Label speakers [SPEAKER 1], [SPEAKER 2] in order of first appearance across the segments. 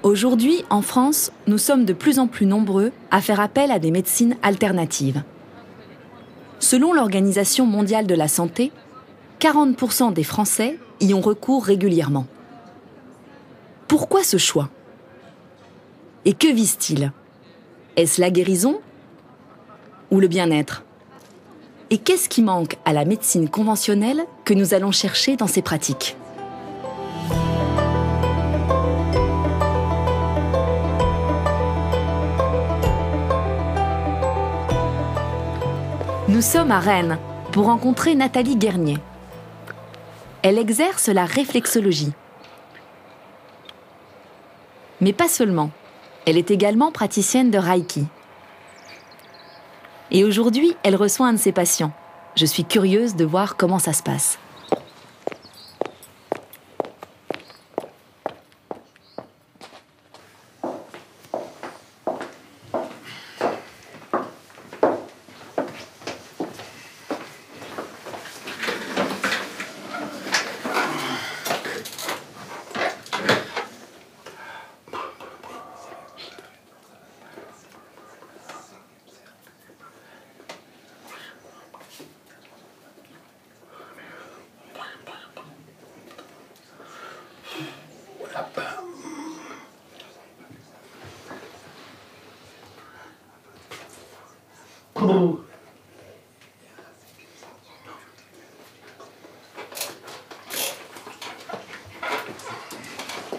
[SPEAKER 1] Aujourd'hui, en France, nous sommes de plus en plus nombreux à faire appel à des médecines alternatives. Selon l'Organisation mondiale de la santé, 40% des Français y ont recours régulièrement. Pourquoi ce choix? Et que visent-ils? Est-ce la guérison ou le bien-être? Et qu'est-ce qui manque à la médecine conventionnelle que nous allons chercher dans ces pratiques? Nous sommes à Rennes pour rencontrer Nathalie Guernier. Elle exerce la réflexologie. Mais pas seulement. Elle est également praticienne de Reiki. Et aujourd'hui, elle reçoit un de ses patients. Je suis curieuse de voir comment ça se passe.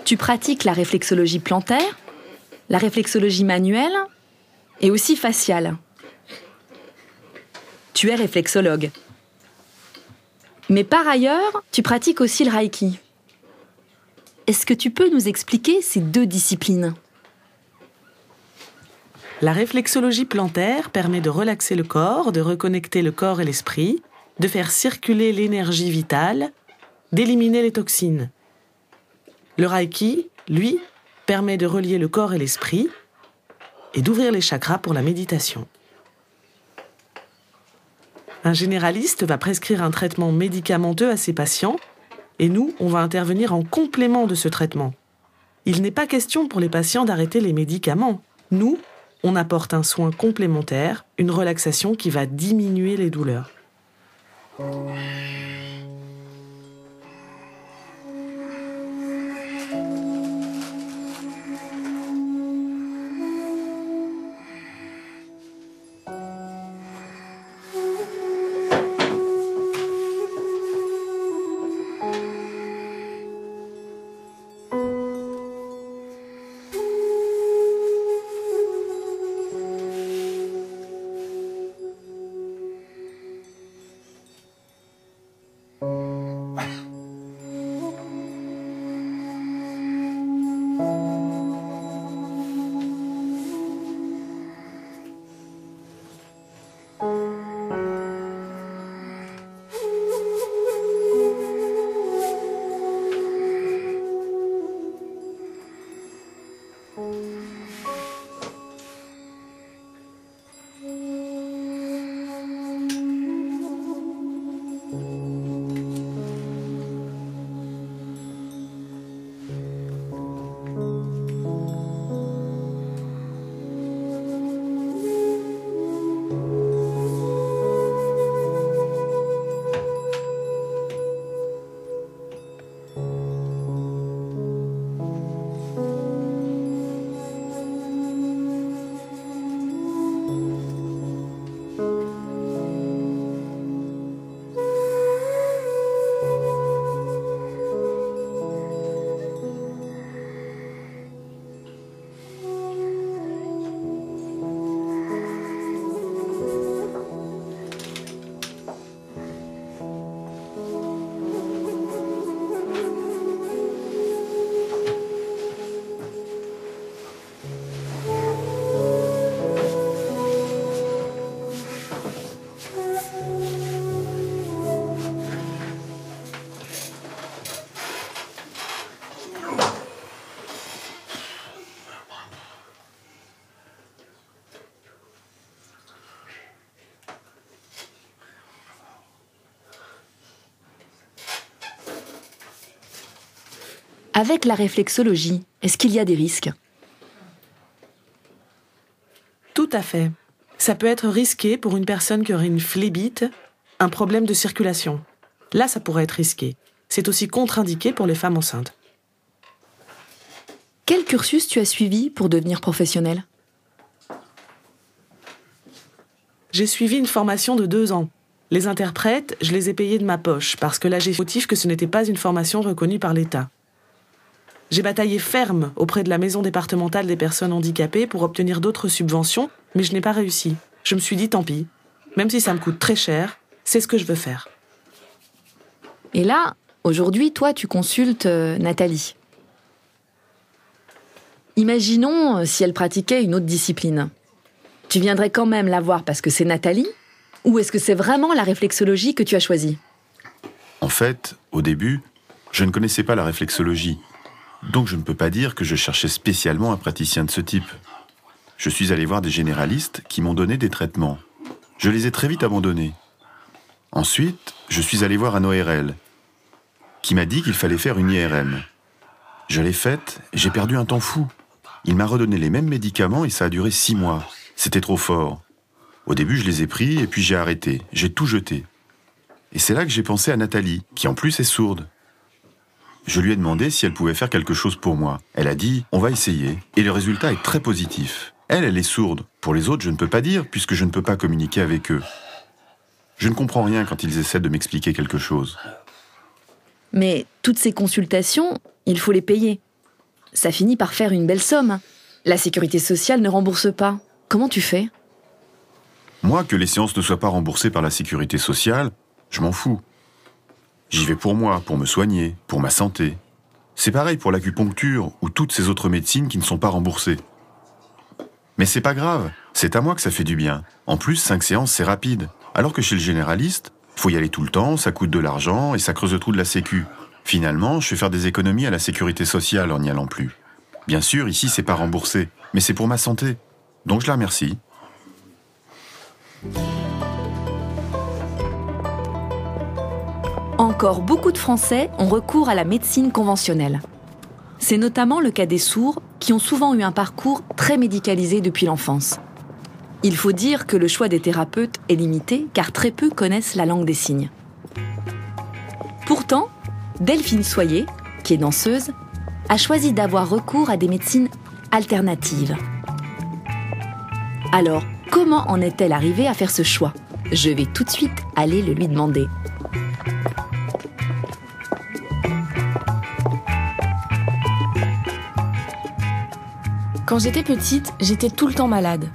[SPEAKER 1] Tu pratiques la réflexologie plantaire, la réflexologie manuelle et aussi faciale. Tu es réflexologue. Mais par ailleurs, tu pratiques aussi le Reiki. Est-ce que tu peux nous expliquer ces deux disciplines?
[SPEAKER 2] La réflexologie plantaire permet de relaxer le corps, de reconnecter le corps et l'esprit, de faire circuler l'énergie vitale, d'éliminer les toxines. Le Reiki, lui, permet de relier le corps et l'esprit et d'ouvrir les chakras pour la méditation. Un généraliste va prescrire un traitement médicamenteux à ses patients et nous, on va intervenir en complément de ce traitement. Il n'est pas question pour les patients d'arrêter les médicaments. Nous, on apporte un soin complémentaire, une relaxation qui va diminuer les douleurs.
[SPEAKER 1] Avec la réflexologie, Est-ce qu'il y a des risques ?
[SPEAKER 2] Tout à fait. Ça peut être risqué pour une personne qui aurait une phlébite, un problème de circulation. Là, ça pourrait être risqué. C'est aussi contre-indiqué pour les femmes enceintes.
[SPEAKER 1] Quel cursus tu as suivi pour devenir professionnel ?
[SPEAKER 2] J'ai suivi une formation de 2 ans. Les interprètes, je les ai payés de ma poche, parce que là j'ai motif que ce n'était pas une formation reconnue par l'État. J'ai bataillé ferme auprès de la maison départementale des personnes handicapées pour obtenir d'autres subventions, mais je n'ai pas réussi. Je me suis dit tant pis. Même si ça me coûte très cher, c'est ce que je veux faire.
[SPEAKER 1] Et là, aujourd'hui, toi, tu consultes Nathalie. Imaginons si elle pratiquait une autre discipline. Tu viendrais quand même la voir parce que c'est Nathalie ? Ou est-ce que c'est vraiment la réflexologie que tu as choisie ?
[SPEAKER 3] En fait, au début, je ne connaissais pas la réflexologie. Donc je ne peux pas dire que je cherchais spécialement un praticien de ce type. Je suis allé voir des généralistes qui m'ont donné des traitements. Je les ai très vite abandonnés. Ensuite, je suis allé voir un ORL qui m'a dit qu'il fallait faire une IRM. Je l'ai faite et j'ai perdu un temps fou. Il m'a redonné les mêmes médicaments et ça a duré 6 mois. C'était trop fort. Au début, je les ai pris et puis j'ai arrêté. J'ai tout jeté. Et c'est là que j'ai pensé à Nathalie, qui en plus est sourde. Je lui ai demandé si elle pouvait faire quelque chose pour moi. Elle a dit « on va essayer ». Et le résultat est très positif. Elle est sourde. Pour les autres, je ne peux pas dire, puisque je ne peux pas communiquer avec eux. Je ne comprends rien quand ils essaient de m'expliquer quelque chose.
[SPEAKER 1] Mais toutes ces consultations, il faut les payer. Ça finit par faire une belle somme. La sécurité sociale ne rembourse pas. Comment tu fais ?
[SPEAKER 3] Moi, que les séances ne soient pas remboursées par la sécurité sociale, je m'en fous. J'y vais pour moi, pour me soigner, pour ma santé. C'est pareil pour l'acupuncture ou toutes ces autres médecines qui ne sont pas remboursées. Mais c'est pas grave, c'est à moi que ça fait du bien. En plus, 5 séances, c'est rapide. Alors que chez le généraliste, faut y aller tout le temps, ça coûte de l'argent et ça creuse le trou de la sécu. Finalement, je vais faire des économies à la sécurité sociale en n'y allant plus. Bien sûr, ici, c'est pas remboursé, mais c'est pour ma santé. Donc je la remercie.
[SPEAKER 1] Encore beaucoup de Français ont recours à la médecine conventionnelle. C'est notamment le cas des sourds qui ont souvent eu un parcours très médicalisé depuis l'enfance. Il faut dire que le choix des thérapeutes est limité car très peu connaissent la langue des signes. Pourtant, Delphine Soyer, qui est danseuse, a choisi d'avoir recours à des médecines alternatives. Alors, comment en est-elle arrivée à faire ce choix ? Je vais tout de suite aller le lui demander.
[SPEAKER 4] Quand j'étais petite, j'étais tout le temps malade.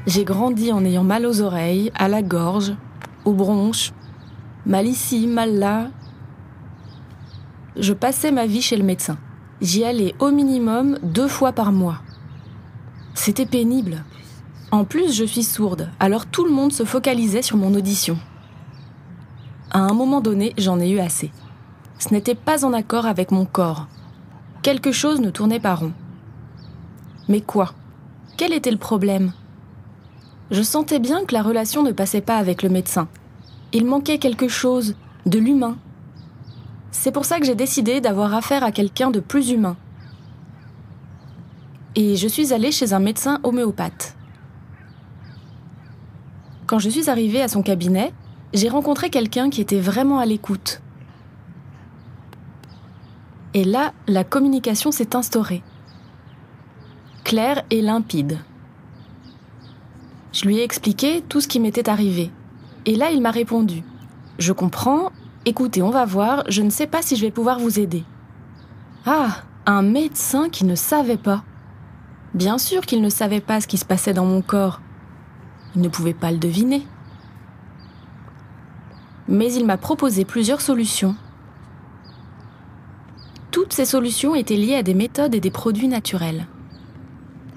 [SPEAKER 4] J'ai grandi en ayant mal aux oreilles, à la gorge, aux bronches, mal ici, mal là. Je passais ma vie chez le médecin. J'y allais au minimum 2 fois par mois. C'était pénible. En plus, je suis sourde, alors tout le monde se focalisait sur mon audition. À un moment donné, j'en ai eu assez. Ce n'était pas en accord avec mon corps. Quelque chose ne tournait pas rond. Mais quoi ? Quel était le problème ? Je sentais bien que la relation ne passait pas avec le médecin. Il manquait quelque chose, de l'humain. C'est pour ça que j'ai décidé d'avoir affaire à quelqu'un de plus humain. Et je suis allée chez un médecin homéopathe. Quand je suis arrivée à son cabinet, j'ai rencontré quelqu'un qui était vraiment à l'écoute. Et là, la communication s'est instaurée. Claire et limpide. Je lui ai expliqué tout ce qui m'était arrivé. Et là, il m'a répondu « Je comprends, écoutez, on va voir, je ne sais pas si je vais pouvoir vous aider. » Ah, un médecin qui ne savait pas. Bien sûr qu'il ne savait pas ce qui se passait dans mon corps. Il ne pouvait pas le deviner. Mais il m'a proposé plusieurs solutions. Toutes ces solutions étaient liées à des méthodes et des produits naturels.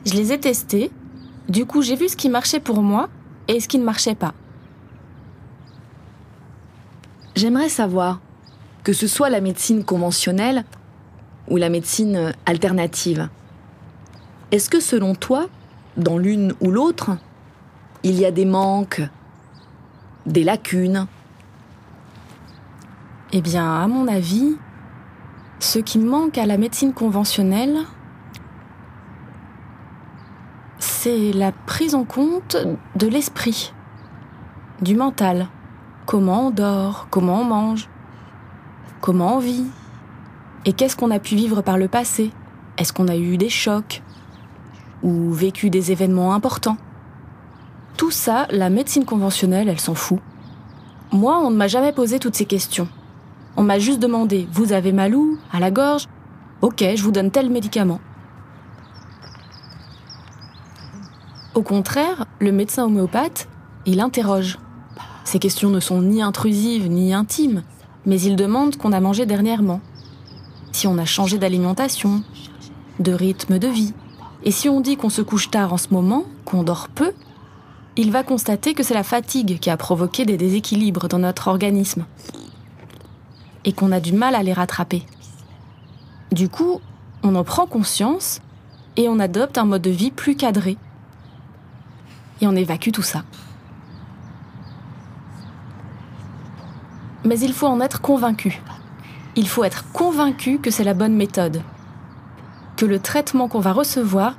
[SPEAKER 4] Je les ai testées, du coup j'ai vu ce qui marchait pour moi et ce qui ne marchait pas.
[SPEAKER 1] J'aimerais savoir, que ce soit la médecine conventionnelle ou la médecine alternative, est-ce que selon toi, dans l'une ou l'autre, il y a des manques, des lacunes ?
[SPEAKER 4] Eh bien, à mon avis, Ce qui manque à la médecine conventionnelle, c'est la prise en compte de l'esprit, du mental. Comment on dort, comment on mange, comment on vit, et qu'est-ce qu'on a pu vivre par le passé. Est-ce qu'on a eu des chocs ou vécu des événements importants? Tout ça, la médecine conventionnelle, elle s'en fout. Moi, on ne m'a jamais posé toutes ces questions. On m'a juste demandé « Vous avez mal où? À la gorge? Ok, je vous donne tel médicament. » Au contraire, le médecin homéopathe, il interroge. Ces questions ne sont ni intrusives ni intimes, mais il demande qu'on a mangé dernièrement, si on a changé d'alimentation, de rythme de vie. Et si on dit qu'on se couche tard en ce moment, qu'on dort peu, il va constater que c'est la fatigue qui a provoqué des déséquilibres dans notre organisme et qu'on a du mal à les rattraper. Du coup, on en prend conscience et on adopte un mode de vie plus cadré. Et on évacue tout ça. Mais il faut en être convaincu. Il faut être convaincu que c'est la bonne méthode, que le traitement qu'on va recevoir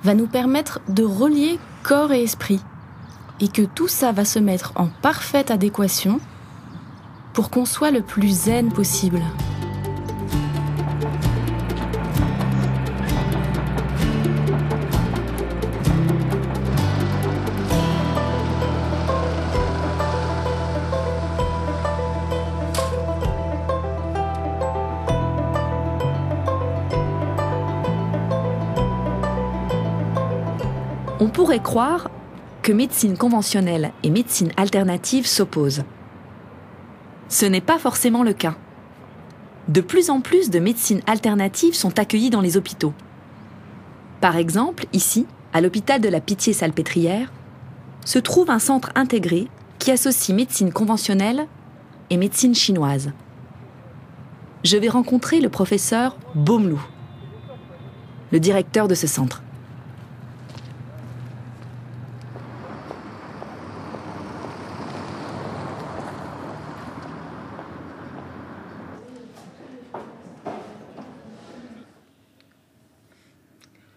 [SPEAKER 4] va nous permettre de relier corps et esprit, et que tout ça va se mettre en parfaite adéquation pour qu'on soit le plus zen possible.
[SPEAKER 1] On pourrait croire que médecine conventionnelle et médecine alternative s'opposent. Ce n'est pas forcément le cas. De plus en plus de médecines alternatives sont accueillies dans les hôpitaux. Par exemple, ici, à l'hôpital de la Pitié-Salpêtrière, se trouve un centre intégré qui associe médecine conventionnelle et médecine chinoise. Je vais rencontrer le professeur Baumlou, le directeur de ce centre.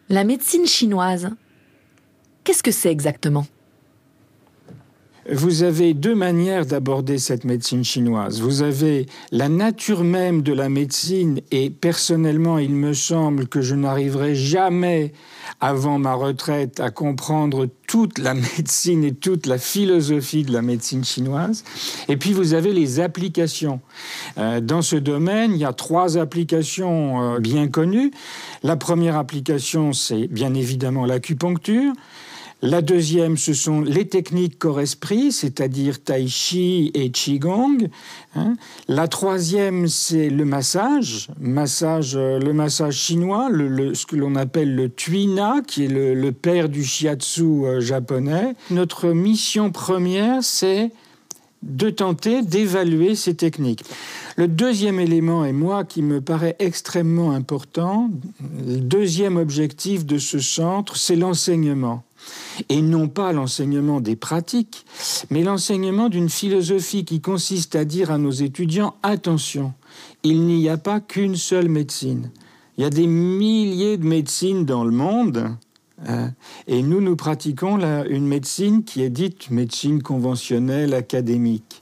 [SPEAKER 1] La médecine chinoise, qu'est-ce que c'est exactement ?
[SPEAKER 5] Vous avez deux manières d'aborder cette médecine chinoise. Vous avez la nature même de la médecine et personnellement, il me semble que je n'arriverai jamais avant ma retraite à comprendre toute la médecine et toute la philosophie de la médecine chinoise. Et puis vous avez les applications. Dans ce domaine, il y a 3 applications bien connues. La première application, c'est bien évidemment l'acupuncture. La deuxième, ce sont les techniques corps-esprit, c'est-à-dire tai chi et qigong. La troisième, c'est le massage chinois, ce que l'on appelle le tuina, qui est le père du shiatsu japonais. Notre mission première, c'est de tenter d'évaluer ces techniques. Le deuxième élément, et moi, qui me paraît extrêmement important, le deuxième objectif de ce centre, c'est l'enseignement. Et non pas l'enseignement des pratiques, mais l'enseignement d'une philosophie qui consiste à dire à nos étudiants « Attention, il n'y a pas qu'une seule médecine. Il y a des milliers de médecines dans le monde, et nous pratiquons une médecine qui est dite médecine conventionnelle académique.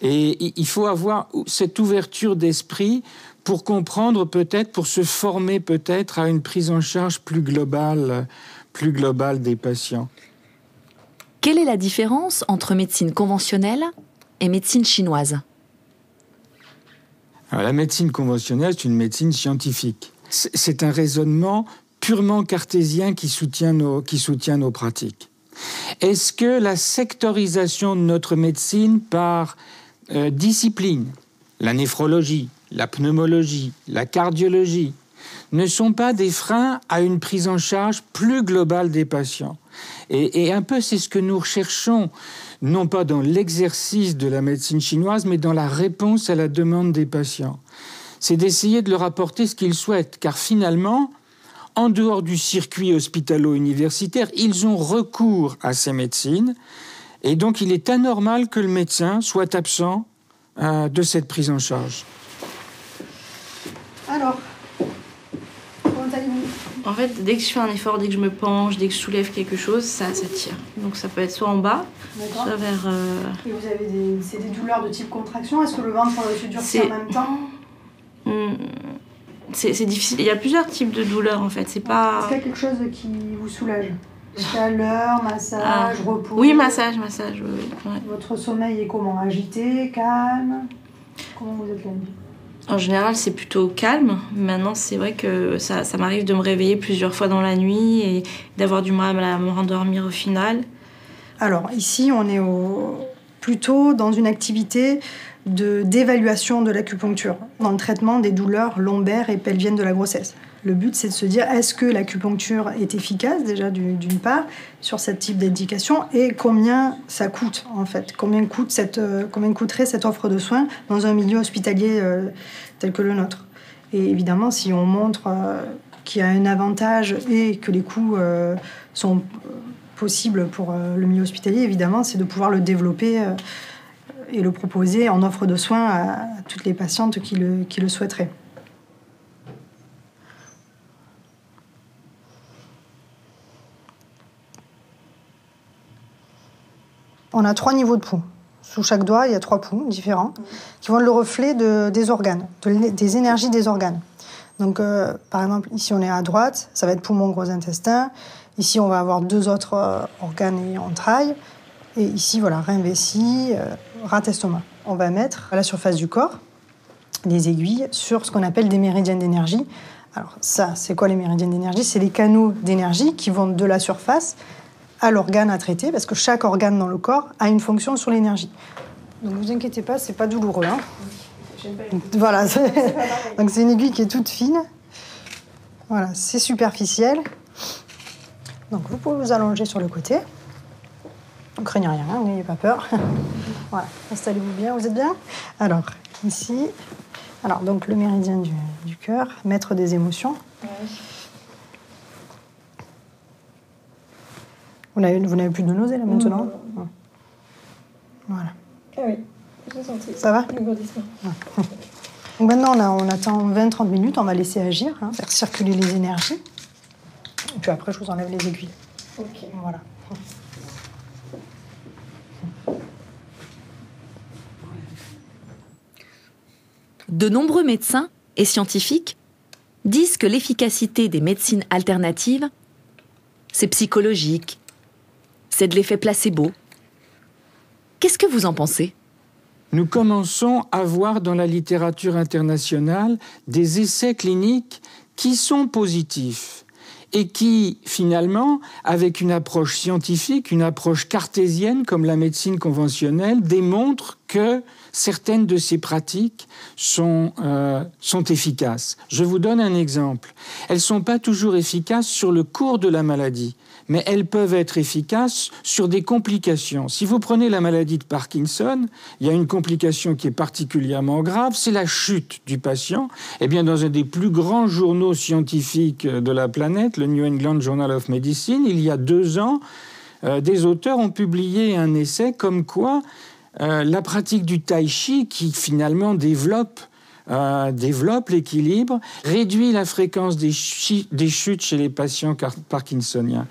[SPEAKER 5] Et il faut avoir cette ouverture d'esprit pour comprendre peut-être, pour se former peut-être à une prise en charge plus globale des patients.
[SPEAKER 1] Quelle est la différence entre médecine conventionnelle et médecine chinoise ?
[SPEAKER 5] Alors, la médecine conventionnelle, c'est une médecine scientifique. C'est un raisonnement purement cartésien qui soutient nos pratiques. Est-ce que la sectorisation de notre médecine par discipline, la néphrologie, la pneumologie, la cardiologie, ne sont pas des freins à une prise en charge plus globale des patients. Et un peu, c'est ce que nous recherchons, non pas dans l'exercice de la médecine chinoise, mais dans la réponse à la demande des patients. C'est d'essayer de leur apporter ce qu'ils souhaitent, car finalement, en dehors du circuit hospitalo-universitaire, ils ont recours à ces médecines, et donc il est anormal que le médecin soit absent de cette prise en charge.
[SPEAKER 4] En fait, dès que je fais un effort, dès que je me penche, dès que je soulève quelque chose, ça tire. Donc ça peut être soit en bas, soit vers...
[SPEAKER 6] Et vous avez des douleurs de type contraction? Est-ce que le ventre se durcit en même temps?
[SPEAKER 4] C'est difficile. Il y a plusieurs types de douleurs en fait. C'est pas...
[SPEAKER 6] Est-ce qu'il y a quelque chose qui vous soulage? Chaleur, massage, repos?
[SPEAKER 4] Oui, massage. Oui. Ouais.
[SPEAKER 6] Votre sommeil est comment? Agité, calme? Comment vous êtes la nuit?
[SPEAKER 4] En général, c'est plutôt calme. Maintenant, c'est vrai que ça m'arrive de me réveiller plusieurs fois dans la nuit et d'avoir du mal à me rendormir au final.
[SPEAKER 6] Alors, ici, on est plutôt dans une activité d'évaluation de l'acupuncture, dans le traitement des douleurs lombaires et pelviennes de la grossesse. Le but, c'est de se dire, est-ce que l'acupuncture est efficace, déjà, d'une part, sur ce type d'indication, et combien ça coûte, en fait. Combien coûterait cette offre de soins dans un milieu hospitalier tel que le nôtre. Et évidemment, si on montre qu'il y a un avantage et que les coûts sont possibles pour le milieu hospitalier, évidemment, c'est de pouvoir le développer et le proposer en offre de soins à toutes les patientes qui le souhaiteraient. On a 3 niveaux de pouls. Sous chaque doigt, il y a 3 pouls différents qui vont être le reflet des organes, des énergies des organes. Donc, par exemple, ici, on est à droite, ça va être poumon, gros intestin. Ici, on va avoir 2 autres organes et entrailles. Et ici, voilà, rein, vessie, rate, estomac. On va mettre à la surface du corps des aiguilles sur ce qu'on appelle des méridiens d'énergie. Alors ça, c'est quoi les méridiens d'énergie? C'est les canaux d'énergie qui vont de la surface à l'organe à traiter, parce que chaque organe dans le corps a une fonction sur l'énergie. Donc ne vous inquiétez pas, c'est pas douloureux. Hein. Voilà, donc c'est une aiguille qui est toute fine. Voilà, c'est superficiel. Donc vous pouvez vous allonger sur le côté. Ne craignez rien, hein, n'ayez pas peur. Voilà, installez-vous bien, vous êtes bien? Alors, ici, donc le méridien du cœur, maître des émotions. Ouais. Vous n'avez plus de nausées là maintenant? Non. Voilà.
[SPEAKER 7] Ah oui, j'ai senti.
[SPEAKER 6] Ça va?
[SPEAKER 7] L'égourdissement.
[SPEAKER 6] Ouais. Donc maintenant, on attend 20-30 minutes, on va laisser agir, faire circuler les énergies. Et puis après, je vous enlève les aiguilles.
[SPEAKER 7] Ok.
[SPEAKER 6] Voilà.
[SPEAKER 1] De nombreux médecins et scientifiques disent que l'efficacité des médecines alternatives, c'est psychologique, c'est de l'effet placebo. Qu'est-ce que vous en pensez?
[SPEAKER 5] Nous commençons à voir dans la littérature internationale des essais cliniques qui sont positifs et qui, finalement, avec une approche scientifique, une approche cartésienne comme la médecine conventionnelle, démontrent que certaines de ces pratiques sont efficaces. Je vous donne un exemple. Elles ne sont pas toujours efficaces sur le cours de la maladie, mais elles peuvent être efficaces sur des complications. Si vous prenez la maladie de Parkinson, il y a une complication qui est particulièrement grave, c'est la chute du patient. Eh bien, dans un des plus grands journaux scientifiques de la planète, le New England Journal of Medicine, il y a 2 ans, des auteurs ont publié un essai comme quoi la pratique du tai chi, qui finalement développe l'équilibre, réduit la fréquence des chutes chez les patients parkinsoniens.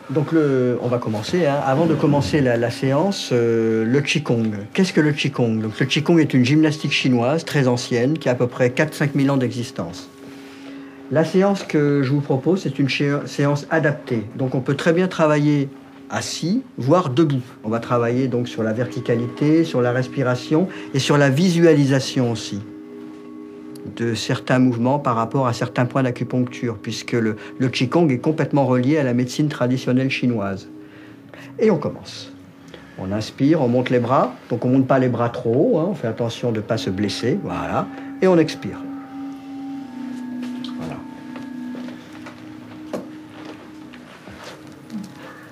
[SPEAKER 8] Donc on va commencer. Avant de commencer la séance, le Qigong. Qu'est-ce que le Qigong? Donc, le Qigong est une gymnastique chinoise très ancienne qui a à peu près 4-5 000 ans d'existence. La séance que je vous propose, c'est une séance adaptée. Donc on peut très bien travailler assis, voire debout. On va travailler donc sur la verticalité, sur la respiration et sur la visualisation aussi de certains mouvements par rapport à certains points d'acupuncture, puisque le Qigong est complètement relié à la médecine traditionnelle chinoise. Et on commence. On inspire, on monte les bras, donc on ne monte pas les bras trop haut, on fait attention de ne pas se blesser, voilà, et on expire.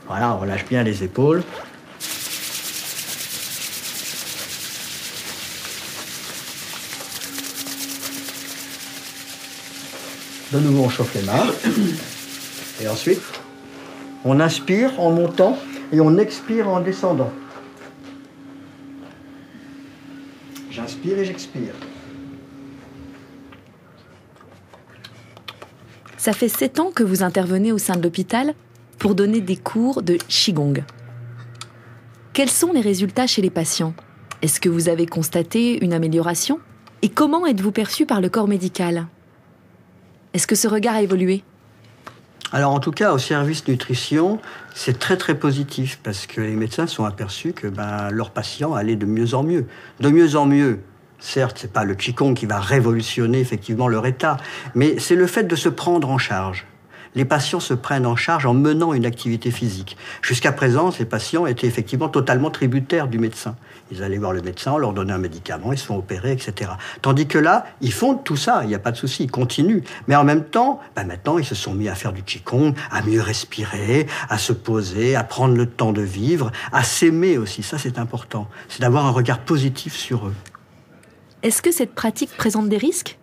[SPEAKER 8] Voilà, on relâche bien les épaules. De nouveau, on chauffe les mains. Et ensuite, on inspire en montant et on expire en descendant. J'inspire et j'expire.
[SPEAKER 1] Ça fait 7 ans que vous intervenez au sein de l'hôpital pour donner des cours de Qigong. Quels sont les résultats chez les patients? Est-ce que vous avez constaté une amélioration? Et comment êtes-vous perçu par le corps médical? Est-ce que ce regard a évolué?
[SPEAKER 8] Alors en tout cas, au service nutrition, c'est très très positif parce que les médecins sont aperçus que leurs patients allaient de mieux en mieux. De mieux en mieux. Certes, c'est pas le Qigong qui va révolutionner effectivement leur état, mais c'est le fait de se prendre en charge. Les patients se prennent en charge en menant une activité physique. Jusqu'à présent, ces patients étaient effectivement totalement tributaires du médecin. Ils allaient voir le médecin, on leur donnait un médicament, ils se font opérer, etc. Tandis que là, ils font tout ça, il n'y a pas de souci, ils continuent. Mais en même temps, maintenant, ils se sont mis à faire du Qigong, à mieux respirer, à se poser, à prendre le temps de vivre, à s'aimer aussi. Ça, c'est important. C'est d'avoir un regard positif sur eux.
[SPEAKER 1] Est-ce que cette pratique présente des risques?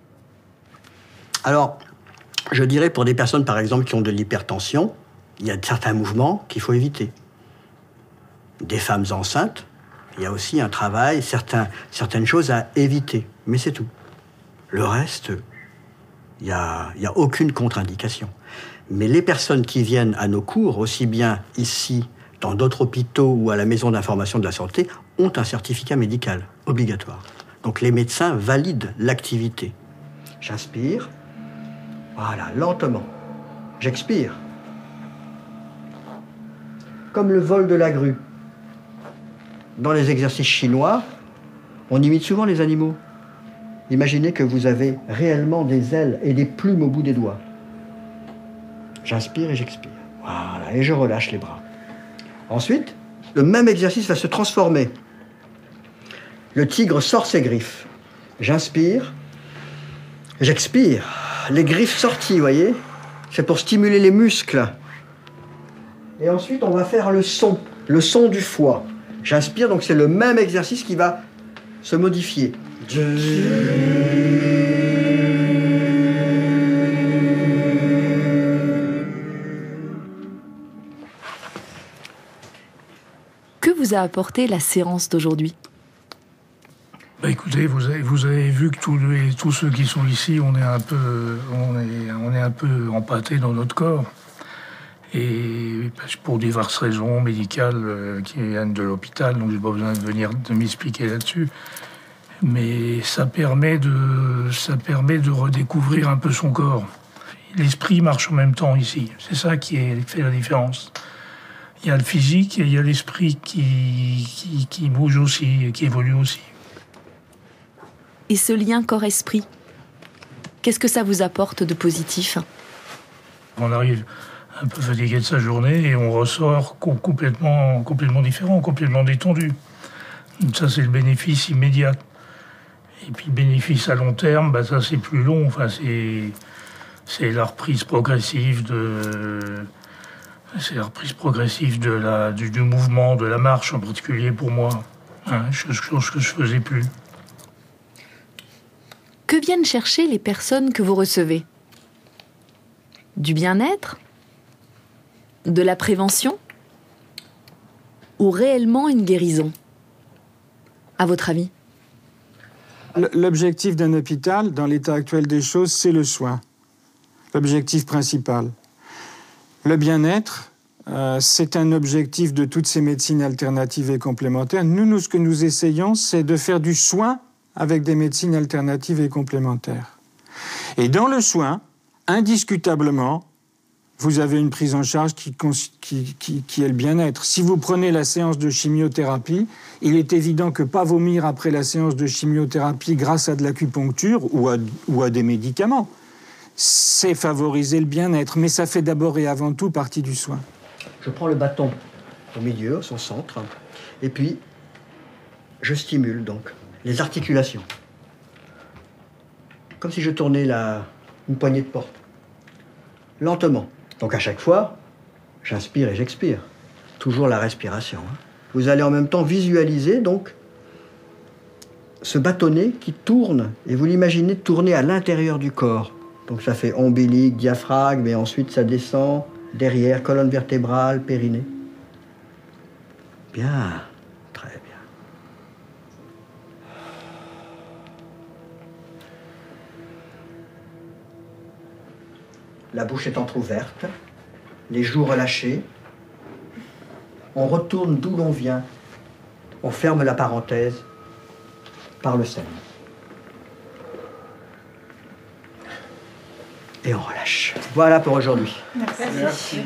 [SPEAKER 8] Alors, je dirais pour des personnes, par exemple, qui ont de l'hypertension, il y a certains mouvements qu'il faut éviter. Des femmes enceintes, il y a aussi un travail, certaines choses à éviter. Mais c'est tout. Le reste, il n'y a aucune contre-indication. Mais les personnes qui viennent à nos cours, aussi bien ici, dans d'autres hôpitaux ou à la Maison d'information de la santé, ont un certificat médical obligatoire. Donc les médecins valident l'activité. J'inspire. Voilà, lentement. J'expire. Comme le vol de la grue. Dans les exercices chinois, on imite souvent les animaux. Imaginez que vous avez réellement des ailes et des plumes au bout des doigts. J'inspire et j'expire. Voilà, et je relâche les bras. Ensuite, le même exercice va se transformer. Le tigre sort ses griffes. J'inspire, j'expire. Les griffes sorties, vous voyez? C'est pour stimuler les muscles. Et ensuite, on va faire le son du foie. J'inspire, donc c'est le même exercice qui va se modifier.
[SPEAKER 1] Que vous a apporté la séance d'aujourd'hui?
[SPEAKER 9] Écoutez, vous avez vu que tous ceux qui sont ici, on est un peu empâtés dans notre corps. Et pour diverses raisons médicales qui viennent de l'hôpital, donc j'ai pas besoin de m'expliquer là-dessus. Mais ça permet de redécouvrir un peu son corps. L'esprit marche en même temps ici. C'est ça qui fait la différence. Il y a le physique et il y a l'esprit qui bouge aussi et qui évolue aussi.
[SPEAKER 1] Et ce lien corps-esprit, qu'est-ce que ça vous apporte de positif?
[SPEAKER 9] On arrive un peu fatigué de sa journée et on ressort complètement différent, complètement détendu. Ça, c'est le bénéfice immédiat. Et puis le bénéfice à long terme, ça c'est plus long. Enfin, c'est la reprise progressive du mouvement, de la marche en particulier pour moi. Chose que je faisais plus.
[SPEAKER 1] Que viennent chercher les personnes que vous recevez? Du bien-être? De la prévention? Ou réellement une guérison? À votre avis?
[SPEAKER 5] L'objectif d'un hôpital, dans l'état actuel des choses, c'est le soin. L'objectif principal. Le bien-être, c'est un objectif de toutes ces médecines alternatives et complémentaires. Nous, ce que nous essayons, c'est de faire du soin avec des médecines alternatives et complémentaires. Et dans le soin, indiscutablement, vous avez une prise en charge qui est le bien-être. Si vous prenez la séance de chimiothérapie, il est évident que pas vomir après la séance de chimiothérapie grâce à de l'acupuncture ou à des médicaments, c'est favoriser le bien-être. Mais ça fait d'abord et avant tout partie du soin.
[SPEAKER 8] Je prends le bâton au milieu, son centre, et puis je stimule donc les articulations. Comme si je tournais une poignée de porte. Lentement. Donc à chaque fois, j'inspire et j'expire. Toujours la respiration. Vous allez en même temps visualiser donc ce bâtonnet qui tourne, et vous l'imaginez tourner à l'intérieur du corps. Donc ça fait ombilic, diaphragme, et ensuite ça descend derrière, colonne vertébrale, périnée. Bien, très bien. la bouche est entrouverte, les joues relâchées. On retourne d'où l'on vient. On ferme la parenthèse par le sème. Et on relâche. Voilà pour aujourd'hui.
[SPEAKER 7] Merci.